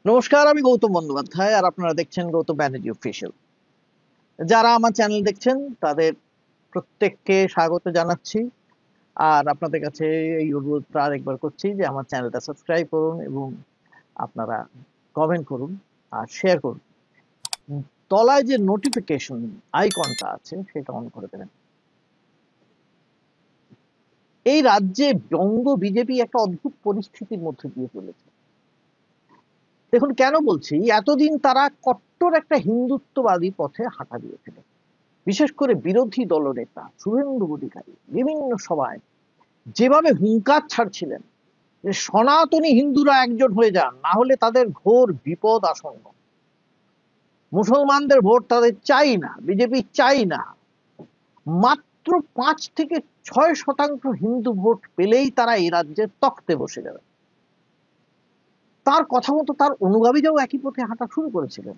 নমস্কার, আমি গৌতম বন্দ্যোপাধ্যায় আর আপনারা দেখছেন গৌতম ব্যানার্জি অফিসিয়াল। যারা আমার চ্যানেল দেখছেন তাদের প্রত্যেককে স্বাগত জানাচ্ছি। আর আপনাদের কাছে এই অনুরোধটা আরেকবার করছি যে আমার চ্যানেলটা সাবস্ক্রাইব করুন এবং আপনারা কমেন্ট করুন আর শেয়ার করুন। তলায় যে নোটিফিকেশন আইকনটা আছে সেটা অন করে দেবেন। এই রাজ্যে বঙ্গ বিজেপি একটা অদ্ভুত পরিস্থিতির মধ্যে দিয়ে চলেছে। দেখুন, কেন বলছি, এতদিন তারা কট্টর একটা হিন্দুত্ববাদী পথে হাঁটা দিয়েছিল। বিশেষ করে বিরোধী দলনেতা শুভেন্দু অধিকারী বিভিন্ন সভায় যেভাবে হুঙ্কার ছাড়ছিলেন যে সনাতনী হিন্দুরা একজন হয়ে যান, না হলে তাদের ঘোর বিপদ আসন্ন। মুসলমানদের ভোট তাদের চাই না, বিজেপি চাই না। মাত্র 5 থেকে 6% হিন্দু ভোট পেলেই তারা এই রাজ্যের তখ্তে বসে যাবে। তার কথা মতো তার অনুগামীরাও একই পথে হাঁটা শুরু করেছিলেন।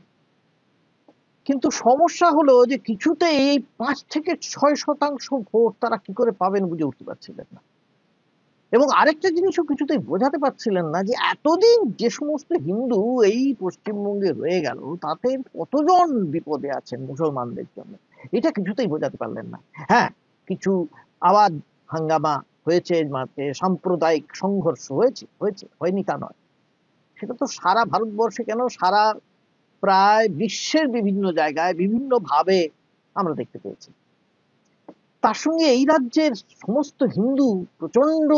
কিন্তু সমস্যা হলো যে কিছুতে এই 5 থেকে 6% ভোট তারা কি করে পাবেন বুঝে উঠতে পারছিলেন না। এবং আরেকটা জিনিসও কিছুতেই বোঝাতে পারছিলেন না যে এতদিন যে সমস্ত হিন্দু এই পশ্চিমবঙ্গে রয়ে গেল তাতে কতজন বিপদে আছেন মুসলমানদের জন্য, এটা কিছুতেই বোঝাতে পারলেন না। হ্যাঁ, কিছু আওয়াজ হাঙ্গামা হয়েছে, সাম্প্রদায়িক সংঘর্ষ হয়েছে হয়েছে হয়নি তা নয়। সেটা তো সারা ভারতবর্ষে কেন, সারা প্রায় বিশ্বের বিভিন্ন জায়গায় বিভিন্ন ভাবে আমরা দেখতে পেয়েছি। তার সঙ্গে এই রাজ্যের সমস্ত হিন্দু প্রচন্ড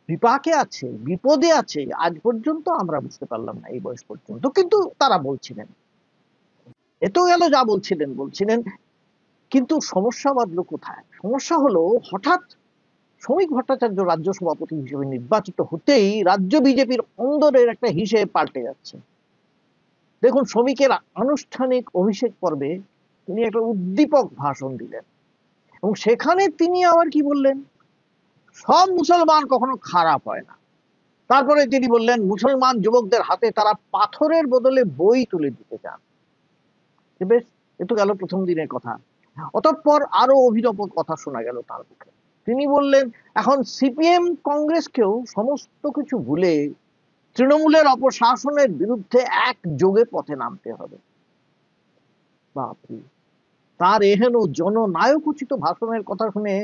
বিপাকে আছে, বিপদে আছে, আজ পর্যন্ত আমরা বুঝতে পারলাম না এই বয়স পর্যন্ত। কিন্তু তারা বলছিলেন, এত গেল যা বলছিলেন বলছিলেন, কিন্তু সমস্যা বাঁধলো কোথায়? সমস্যা হলো হঠাৎ শ্রমিক ভট্টাচার্য রাজ্য সভাপতি হিসেবে নির্বাচিত হতেই রাজ্য বিজেপির অন্দরের একটা হিসেব পাল্টে যাচ্ছে। দেখুন, শ্রমিকের আনুষ্ঠানিক অভিষেক পর্বে তিনি একটা উদ্দীপক ভাষণ দিলেন এবং সেখানে তিনি আবার কি বললেন, সব মুসলমান কখনো খারাপ হয় না। তারপরে তিনি বললেন মুসলমান যুবকদের হাতে তারা পাথরের বদলে বই তুলে দিতে চান। বেশ, এ তো গেল প্রথম দিনের কথা। অতঃপর আরো অভিনব কথা শোনা গেল তার মুখে। তিনি বললেন এখন সিপিএম কংগ্রেসকেও সমস্ত কিছু ভুলে তৃণমূলের অপশাসনের বিরুদ্ধে একযোগে পথে নামতে হবে। বাপরে, তার এহেন জননায়কোচিত ভাষণের কথা শুনে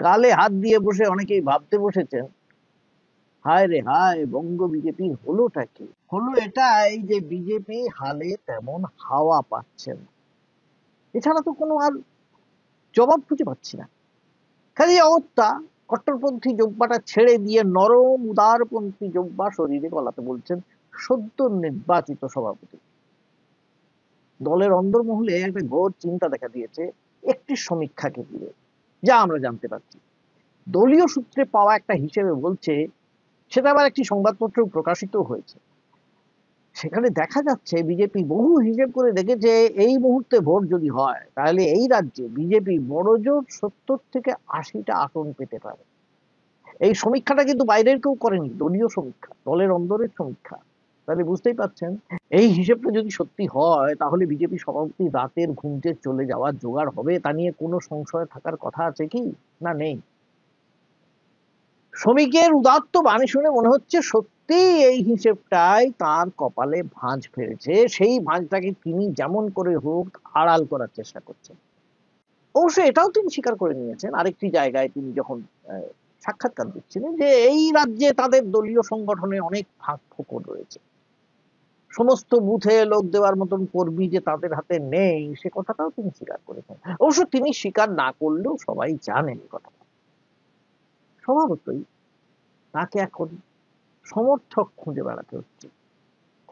গালে হাত দিয়ে বসে অনেকেই ভাবতে বসেছেন, হায় রে হায়, বঙ্গ বিজেপির হলোটা কি? হলো এটাই যে বিজেপি হালে তেমন হাওয়া পাচ্ছে না। এছাড়া তো কোনো আর জবাব খুঁজে পাচ্ছি না। খালি অগত্যা কট্টরপন্থী জব্বাটা ছেড়ে দিয়ে নরম উদারপন্থী জব্বা শরীরে গলাতে বলছেন সদ্য নির্বাচিত সভাপতি। দলের অন্দরমহলে একটা ঘোর চিন্তা দেখা দিয়েছে একটি সমীক্ষাকে ঘিরে, যা আমরা জানতে পারছি। দলীয় সূত্রে পাওয়া একটা হিসেবে বলছে, সেটা আবার একটি সংবাদপত্র প্রকাশিত হয়েছে। সেখানে দেখা যাচ্ছে বিজেপি বহু হিসেব করে দেখেছে এই মুহূর্তে ভোট যদি হয় তাহলে এই রাজ্যে বিজেপি বড়জোর 70 থেকে 80টা আসন পেতে পারে। এই সমীক্ষাটা কিন্তু বাইরের কেউ করেনি, দলীয় সমীক্ষা, দলের অন্দরের সমীক্ষা। তাহলে বুঝতেই পারছেন, এই হিসেবটা যদি সত্যি হয় তাহলে বিজেপি সভাপতি রাতের ঘুমতে চলে যাওয়ার জোগাড় হবে, তা নিয়ে কোনো সংশয় থাকার কথা আছে কি? না, নেই। শ্রমিকের উদাত্ত বাণী শুনে মনে হচ্ছে সত্যি এই হিসেবটাই তার কপালে ভাঁজ ফেলেছে। সেই ভাঁজটাকে তিনি যেমন করে হোক আড়াল করার চেষ্টা করছেন। অবশ্য এটাও তিনি স্বীকার করে নিয়েছেন আরেকটি জায়গায়, তিনি যখন সাক্ষাৎকার দিচ্ছিলেন, যে এই রাজ্যে তাদের দলীয় সংগঠনে অনেক ফাঁক ফোকর রয়েছে, সমস্ত বুথে লোক দেওয়ার মতন কর্মী যে তাদের হাতে নেই, সে কথাটাও তিনি স্বীকার করেছেন। অবশ্য তিনি স্বীকার না করলেও সবাই জানেন কথাটা। স্বভাবতই তাকে এখন সমর্থক খুঁজে বেড়াতে হচ্ছে।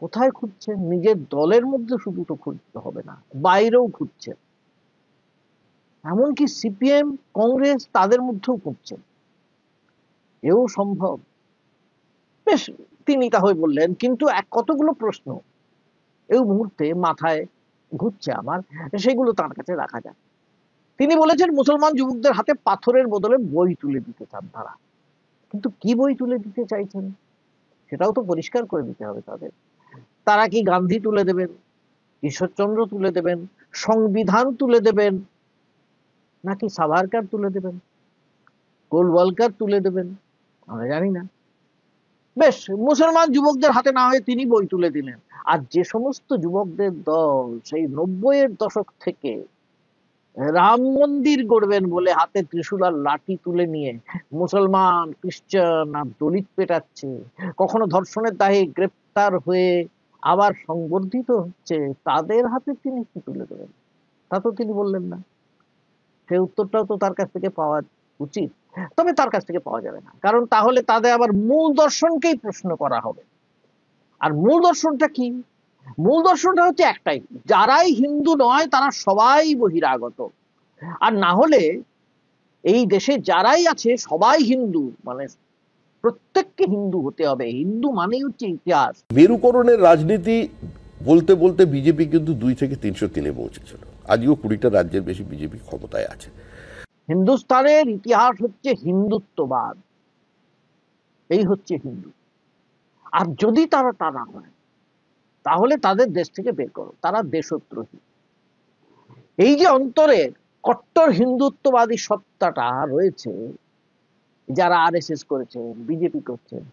কোথায় খুঁজছেন? নিজের দলের মধ্যে শুধু তো খুঁজতে হবে না, বাইরেও খুঁজছেন। এমনকি সিপিএম কংগ্রেস তাদের মধ্যেও খুঁজছেন। এও সম্ভব? বেশ, তিনি তাহলে বললেন, কিন্তু কতগুলো প্রশ্ন এই মুহূর্তে মাথায় ঘুরছে আমার, সেগুলো তার কাছে রাখা যায়। তিনি বলেছেন মুসলমান যুবকদের হাতে পাথরের বদলে বই তুলে দিতে চান তারা। কিন্তু কি বই তুলে দিতে চাইছেন সেটাও তো পরিষ্কার করে দিতে হবে তাদের। তারা কি গান্ধী তুলে দেবেন, ঈশ্বরচন্দ্র তুলে দেবেন, সংবিধান তুলে দেবেন, নাকি সাভারকার তুলে দেবেন, গোলওয়ালকার তুলে দেবেন? আমরা জানি না। বেশ, মুসলমান যুবকদের হাতে না হয়ে তিনি বই তুলে দিলেন। আর যে সমস্ত যুবকদের দল সেই 90-এর দশক থেকে রাম মন্দির গড়বেন বলে হাতে ত্রিশূল আর লাঠি তুলে নিয়ে মুসলমান, খ্রিস্টান আর দলিত পেটাচ্ছে, কখনো ধর্ষণের দায়ে গ্রেপ্তার হয়ে আবার সংবর্ধিত হচ্ছে, তাদের হাতে তিনি কি তুলে দেবেন? তা তো তিনি বললেন না। সেই উত্তরটাও তো তার কাছ থেকে পাওয়া উচিত, তবে তার কাছ থেকে পাওয়া যাবে না, কারণ তাহলে তাদের আবার মূল দর্শনকেই প্রশ্ন করা হবে। আর মূল দর্শনটা কি? মূল দর্শনটা হচ্ছে একটাই, যারাই হিন্দু নয় তারা সবাই বহিরাগত। আর না হলে এই দেশে যারাই আছে সবাই হিন্দু, মানে প্রত্যেককে হিন্দু হতে হবে। হিন্দু মানেই হচ্ছে ইতিহাস। মেরুকরণের রাজনীতি বলতে বলতে বিজেপি কিন্তু 2 থেকে 303-এ পৌঁছেছিল। আজও 20টা রাজ্যের বেশি বিজেপি ক্ষমতায় আছে। হিন্দুস্তানের ইতিহাস হচ্ছে হিন্দুত্ববাদ, এই হচ্ছে হিন্দু। আর যদি তারা তা না হয় তাহলে তাদের দেশ থেকে বের করো, তারা দেশদ্রোহী। এই যে অন্তরে কট্টর হিন্দুত্ববাদী সত্তাটা রয়েছে, যারা আরএসএস করেছেন, বিজেপি করছেন,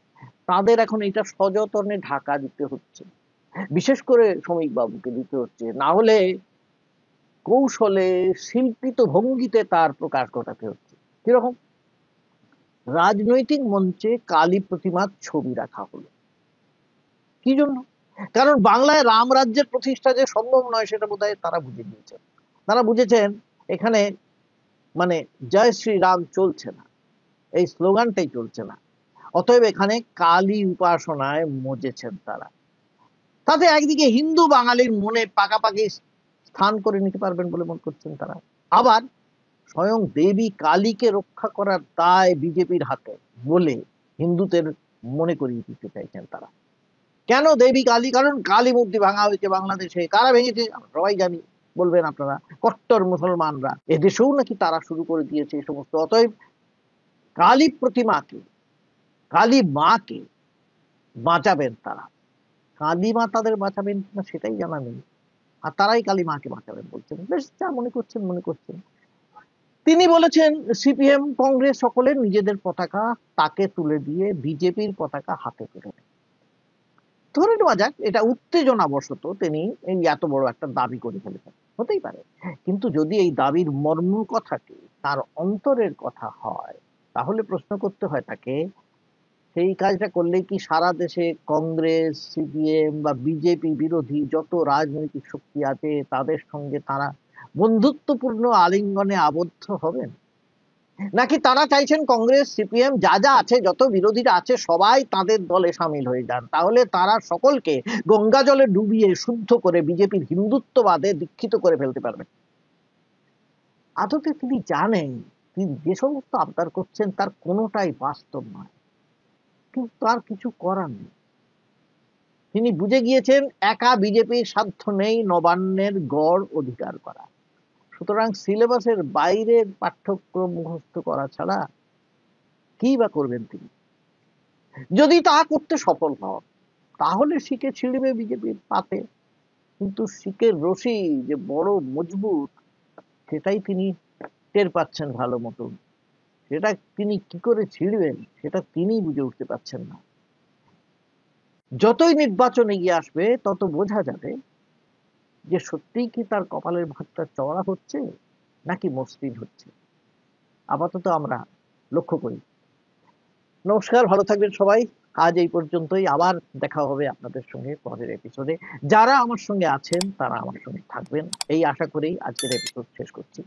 তাদের এখন এটা সযতনে ঢাকা দিতে হচ্ছে। বিশেষ করে শ্রমিক বাবুকে দিতে হচ্ছে, না হলে কৌশলে শিল্পিত ভঙ্গিতে তার প্রকাশ ঘটাতে হচ্ছে। কিরকম? রাজনৈতিক মঞ্চে কালী প্রতিমার ছবি রাখা হলো। কি জন্য? কারণ বাংলায় রাম রাজ্যের প্রতিষ্ঠা যে সম্ভব নয় সেটা বোধহয় তারা বুঝে নিয়েছেন। তারা বুঝেছেন এখানে মানে জয় শ্রী রাম চলছে না, এই স্লোগানটাই চলছে না। অতএব এখানে কালী উপাসনায় মজেছেন তারা। তাতে একদিকে হিন্দু বাঙালির মনে পাকাপাকি স্থান করে নিতে পারবেন বলে মনে করছেন তারা। আবার স্বয়ং দেবী কালীকে রক্ষা করার দায় বিজেপির হাতে বলে হিন্দুদের মনে করিয়ে দিতে চাইছেন তারা। কেন দেবী কালী? কারণ কালী মূর্তি ভাঙা হয়েছে বাংলাদেশে। কারা ভেঙেছে সবাই জানি, বলবেন আপনারা, কট্টর মুসলমানরা। এদেশেও নাকি তারা শুরু করে দিয়েছে এই সমস্ত। অতএব কালী প্রতিমাকে, কালী মাকে বাঁচাবেন তারা। কালী মা তাদের বাঁচাবেন কিনা সেটাই জানা নেই, আর তারাই কালী মাকে বাঁচাবেন বলছেন। বেশ, যা মনে করছেন মনে করছেন। তিনি বলেছেন সিপিএম কংগ্রেস সকলের নিজেদের পতাকা তাকে তুলে দিয়ে বিজেপির পতাকা হাতে তুলে নেয়। ধরে নেওয়া যাক এটা উত্তেজনাবশত তিনি এই এত বড় একটা দাবি করে ফেলেছেন, হতেই পারে। কিন্তু যদি এই দাবির মর্ম কথাটি তার অন্তরের কথা হয়, তাহলে প্রশ্ন করতে হয় তাকে, সেই কাজটা করলে কি সারা দেশে কংগ্রেস, সিপিএম বা বিজেপি বিরোধী যত রাজনৈতিক শক্তি আছে তাদের সঙ্গে তারা বন্ধুত্বপূর্ণ আলিঙ্গনে আবদ্ধ হবেন? নাকি তারা চাইছেন কংগ্রেস, সিপিএম যা যা আছে, যত বিরোধীরা আছে সবাই তাদের দলে সামিল হয়ে যান, তাহলে তারা সকলকে গঙ্গা জলে ডুবিয়ে শুদ্ধ করে বিজেপির হিন্দুত্ববাদে দীক্ষিত করে ফেলতে পারবেন? আদতে তিনি জানেন তিনি যে সমস্ত আবদার করছেন তার কোনোটাই বাস্তব নয়, কিন্তু তার কিছু করার নেই। তিনি বুঝে গিয়েছেন একা বিজেপির সাধ্য নেই নবান্নের গড় অধিকার করা। সুতরাং সিলেবাসের বাইরের পাঠ্যক্রম মুখস্থ করা ছাড়া কি বা করবেন তিনি? যদি তা করতে সফল হন তাহলে শিকে ছিঁড়বে বিজেপির পাতে, কিন্তু শিকের রশি যে বড় মজবুত সেটাই তিনি টের পাচ্ছেন ভালো মতন। সেটা তিনি কি করে ছিঁড়বেন সেটা তিনি বুঝে উঠতে পারছেন না। যতই নির্বাচন এগিয়ে আসবে তত বোঝা যাবে যে সত্যিই কি তার কপালের ভাতটা চওড়া হচ্ছে নাকি মসৃণ হচ্ছে। আপাতত আমরা লক্ষ্য করি। নমস্কার, ভালো থাকবেন সবাই। আজ এই পর্যন্তই, আবার দেখা হবে আপনাদের সঙ্গে পরের এপিসোডে। যারা আমার সঙ্গে আছেন তারা আমার সঙ্গে থাকবেন এই আশা করেই আজকের এপিসোড শেষ করছি।